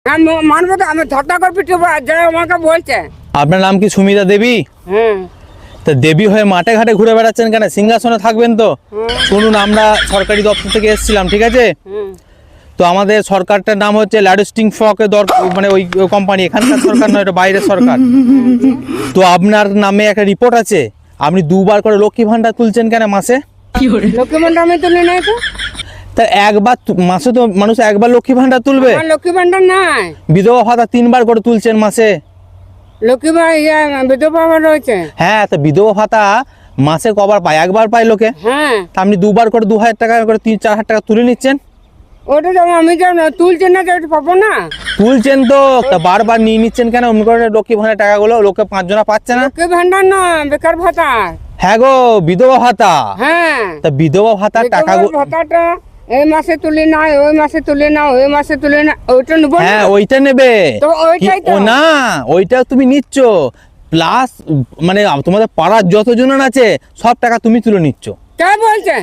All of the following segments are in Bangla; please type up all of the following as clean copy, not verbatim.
মানবো তো, আমি ঠাট্টা করে পিটবো যা আমাকে বলছে। আপনার নাম কি সুমিতা দেবী? হ্যাঁ তা দেবী হয়ে মাঠে ঘাটে ঘুরে বেড়াচ্ছেন কেন? সিংহাসনে থাকবেন তো। শুনুন, আমরা সরকারি দপ্তর থেকে এসেছিলাম, ঠিক আছে? তো আমাদের সরকারটার নাম হচ্ছে ল্যাডস্টিং ফকের মানে ওই কোম্পানি, এখানকার সরকার নয়, এটা বাইরের সরকার। তো আপনার নামে একটা রিপোর্ট আছে, আপনি দুবার করে লক্ষ্মী ভান্ডার তুলছেন কেন মাসে? লক্ষ্মী ভান্ডার আমি তুলি নাই তো। তা একবার মাসে তো মানুষ একবার লক্ষ্মী ভান্ডার তুলবে। আমার লক্ষ্মী ভান্ডার নাই। বিধবা ভাতা 3বার করে তুলছেন মাসে। লক্ষ্মী বিধবা ভাতা রয়েছে। হ্যাঁ, তো বিধবা ভাতা মাসে কবার পায়? একবার পায় লোকে। হ্যাঁ, তা আপনি দুবার করে 2000 টাকা করে 3-4 হাজার টাকা তুলে নিচ্ছেন। ওটা তো আমি তুলছি না, তো ওটা পাবো না। তুলছেন তো, তা বারবার নিয়ে নিচ্ছেন কেন অমনি করে লক্ষ্মী ভান্ডার টাকাগুলো? লোকে 5 জনা পাচ্ছে না। লক্ষ্মী ভান্ডার না, বেকার ভাতা। হ্যাঁ গো, বিধবা ভাতা। হ্যাঁ, তা বিধবা ভাতার টাকাগুলো, ভাতাটা এই মাসে তুলি না, ওই মাসে তুলি না, ওই মাসে তুলি না, ওইটা নেবো না। হ্যাঁ ওইটা নেবে। তো ওইটাই তো। ও না, ওইটা তুমি নিচ্ছ প্লাস মানে তোমাদের পাড়ার যতজন আছে সব টাকা তুমি তুলে নিচ্ছ। কে বলছে?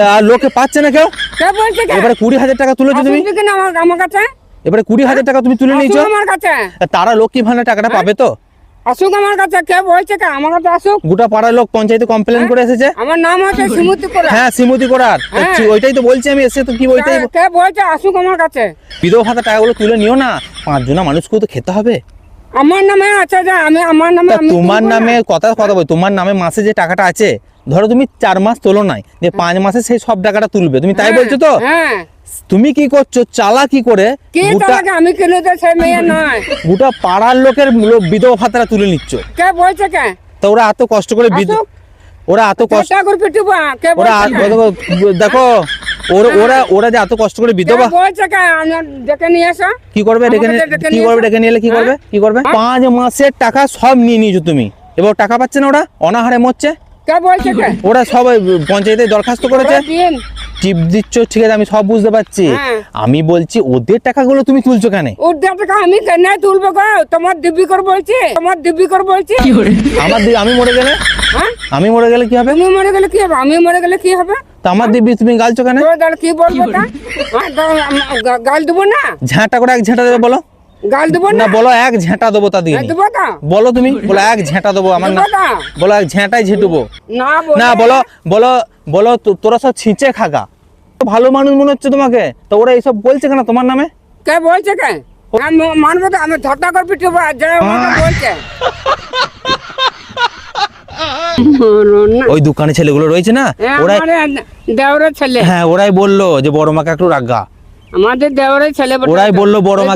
তা লোকে পাচ্ছে না কেউ। কে বলছে? এবারে 20,000 টাকা তুলেছো তুমি। আসুন কিনা আমার কাছে। এবারে 20,000 টাকা তুমি তুলে নিয়েছো। আসুক আমার কাছে। তারা লক্ষ্মী ভান্ডার টাকাটা পাবে তো? আসুক আমার কাছে। কে বলছে? কে আমার কাছে আসুক। গোটা পাড়ার লোক পঞ্চায়েতে কমপ্লেন করে এসেছে। আমার নাম হচ্ছে শ্রীমতী কোরা। হ্যাঁ, শ্রীমতী করার। হ্যাঁ। ওইটাই তো বলছি আমি, এসে তো কি ওইটাই। কে বলছে? আসুক আমার কাছে। বিধবা ভাতা টাকাগুলো তুলে নিও না, 5 জনা মানুষকেও তো খেতে হবে। আমার নামে আছে যে আমি আমার নামে তা আমি তোমার তুলবো না। নামে কথা বল, তোমার নামে মাসে যে টাকাটা আছে, ধরো তুমি 4 মাস তোলো নাই, যে 5 মাসে সেই সব টাকাটা তুলবে, তুমি তাই হ্যাঁ, বলছো তো? হ্যাঁ। তুমি কি করছো, চালাকি করে কি গোটা তোমাকে আমি কিনে তো সেই মেয়ে নয়। গোটা পাড়ার লোকের বিধবা ভাতাটা তুলে নিচ্ছ। কে বলছে? কে তা ওরা এত কষ্ট করে আসুক। ওরা এত কষ্ট চেষ্টা করে পিটবো। কে ওরা বলছে? দেখো, ওরা যে এত কষ্ট করে বিধবা বলছে কে? ডেকে নিয়ে এসো। কি করবে? ডেকে আমাকে ডেকে কি নিয়ে করবে? এসো। ডেকে নিয়ে এলে কি করবে? কি করবে? হ্যাঁ? 5 মাসের টাকা সব নিয়ে নিয়েছো তুমি, এবার টাকা পাচ্ছে না, ওরা অনাহারে মরছে। কে বলছে? কে ওরা সব পঞ্চায়েতে দরখাস্ত করেছে, ওরা দিন। টিপ দিচ্ছ, ঠিক আছে, আমি সব বুঝতে পারছি। হ্যাঁ। আমি বলছি ওদের টাকাগুলো তুমি তুলছো কেন? ওদের টাকা আমি কেন তুলবো গো? তোমার দিব্যি করে বলছি, তোমার দিব্যি করে বলছি। আমি মরে গেলে, হ্যাঁ, আমি মরে গেলে কি হবে? তুমি মরে গেলে কি হবে? আমি মরে গেলে কি হবে? তা আমার দিব্যি তুমি গালছো কেন? তোর দাঁড় কি বলবো তা? হ্যাঁ, গাল দেবো না? ঝাঁটা করে এক ঝাঁটা দেবে বলো। গাল দেবো না না? বলো, এক ঝাঁটা দেবো তা দিয়ে। দেবো না? বলো তুমি, বলো এক ঝাঁটা দেবো আমার না। দেবো না? বলো এক ঝাঁটাই ঝেঁটুবো। না না বলো, বলো বলো তোরা সব ছিঁচে খাগা। ভালো মানুষ মনে হচ্ছে তোমাকে, তো ওরা এইসব বলছে কেন তোমার নামে? কে বলছে? কে মানবো তো, আমি ঠাট্টা করে পিটবো যা আমাকে বলছে। ওই দোকানে ছেলেগুলো রয়েছে না, ওরাই দেওরের ছেলে। হ্যাঁ ওরাই বললো যে বড় মাকে একটু রাগা। আমাদের দেওরের ছেলে। ওরাই বললো বড় মাকে